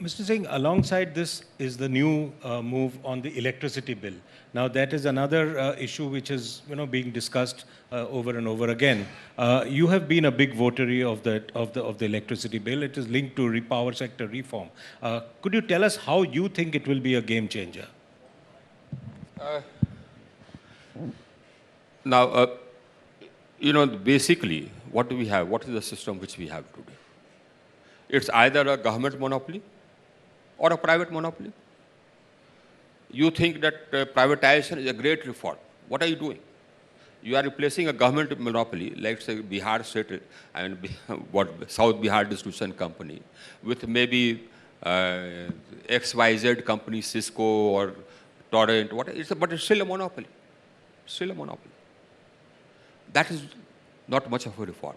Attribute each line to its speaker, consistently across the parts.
Speaker 1: Mr. Singh, alongside this is the new move on the electricity bill. Now, that is another issue which is, being discussed over and over again. You have been a big votary of the electricity bill. It is linked to power sector reform. Could you tell us how you think it will be a game changer?
Speaker 2: Now, basically, what do we have? What is the system which we have today? It's either a government monopoly or a private monopoly. You think that privatization is a great reform. What are you doing? You are replacing a government monopoly, like say Bihar State and South Bihar Distribution Company, with maybe XYZ company, Cisco or Torrent, but it's still a monopoly. Still a monopoly. That is not much of a reform.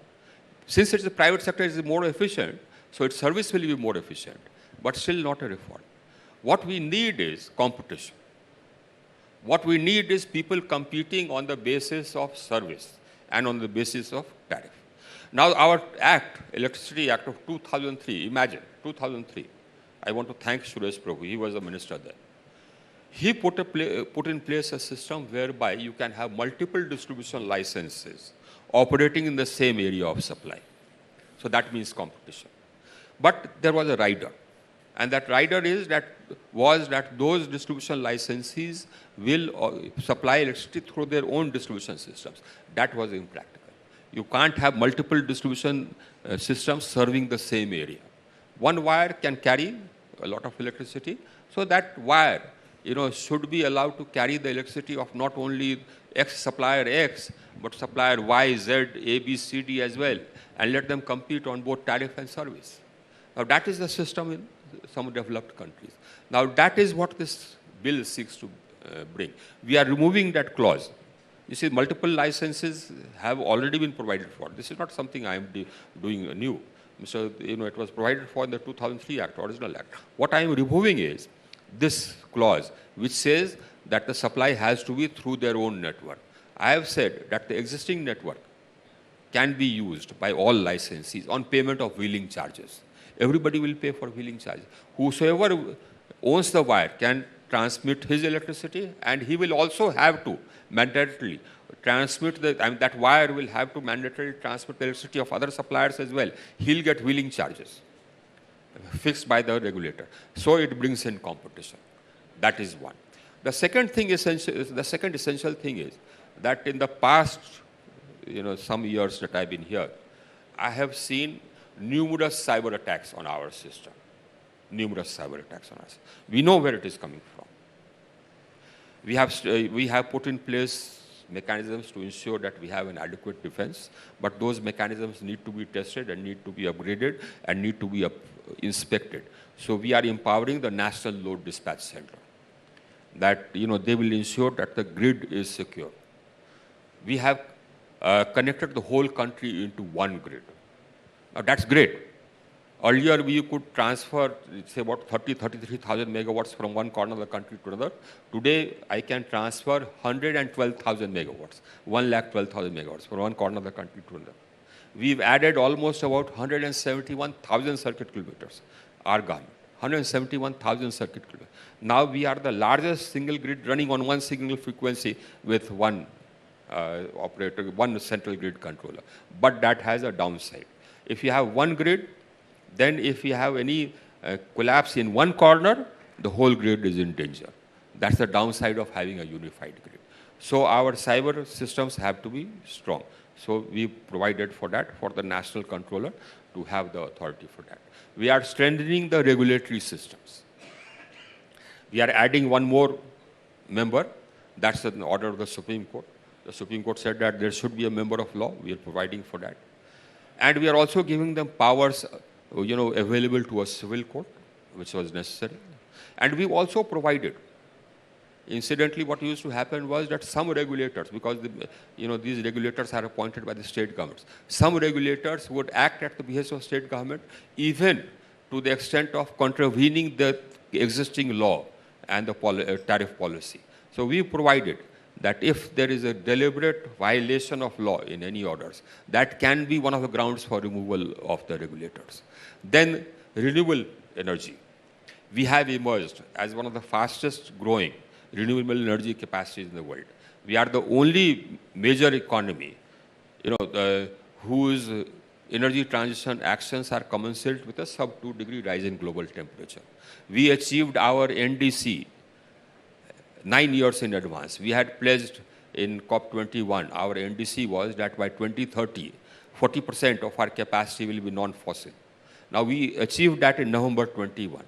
Speaker 2: Since it's the private sector is more efficient, so its service will be more efficient, but still not a reform. What we need is competition. What we need is people competing on the basis of service and on the basis of tariff. Now our act, Electricity Act of 2003, imagine, 2003. I want to thank Suresh Prabhu, he was the minister there. He put in place a system whereby you can have multiple distribution licenses operating in the same area of supply. So that means competition. But there was a rider. And that rider was that those distribution licensees will supply electricity through their own distribution systems. That was impractical. You can't have multiple distribution systems serving the same area. One wire can carry a lot of electricity, so that wire should be allowed to carry the electricity of not only supplier X, but supplier Y, Z, A, B, C, D as well, and let them compete on both tariff and service. Now that is the system in some developed countries. Now that is what this bill seeks to bring. We are removing that clause. You see, multiple licenses have already been provided for. This is not something I am doing new. So, it was provided for in the 2003 Act, original Act. What I am removing is this clause, which says that the supply has to be through their own network. I have said that the existing network can be used by all licensees on payment of wheeling charges. Everybody will pay for wheeling charges. Whosoever owns the wire can transmit his electricity, and he will also have to mandatorily transmit that wire will have to mandatorily transmit the electricity of other suppliers as well. He'll get wheeling charges fixed by the regulator. So it brings in competition. That is one. The second essential thing is that in the past, some years that I've been here, I have seen numerous cyber attacks on our system. Numerous cyber attacks on us. We know where it is coming from. We have put in place mechanisms to ensure that we have an adequate defense, but those mechanisms need to be tested and need to be upgraded and need to be inspected. So we are empowering the National Load Dispatch Center, that they will ensure that the grid is secure. We have connected the whole country into one grid. Now that's great. Earlier we could transfer, say, about 33,000 megawatts from one corner of the country to another. Today I can transfer 112,000 megawatts, 112,000 megawatts from one corner of the country to another. We've added almost about 171,000 circuit kilometers, our government, 171,000 circuit kilometers. Now we are the largest single grid running on one single frequency with one operator, one central grid controller. But that has a downside. If you have one grid, then if you have any collapse in one corner, the whole grid is in danger. That's the downside of having a unified grid. So our cyber systems have to be strong. So we provided for that, for the national controller to have the authority for that. We are strengthening the regulatory systems. We are adding one more member. That's an order of the Supreme Court. The Supreme Court said that there should be a member of law. We are providing for that. And we are also giving them powers available to a civil court, which was necessary. And we've also provided, incidentally, what used to happen was that some regulators, because these regulators are appointed by the state governments, some regulators would act at the behest of state government, even to the extent of contravening the existing law and the tariff policy. So we provided that if there is a deliberate violation of law in any orders, that can be one of the grounds for removal of the regulators. Then renewable energy. we have emerged as one of the fastest growing renewable energy capacities in the world. We are the only major economy, whose energy transition actions are commensurate with a sub 2-degree rise in global temperature. We achieved our NDC 9 years in advance. We had pledged in COP21, our NDC was that by 2030, 40% of our capacity will be non-fossil. Now we achieved that in November 21.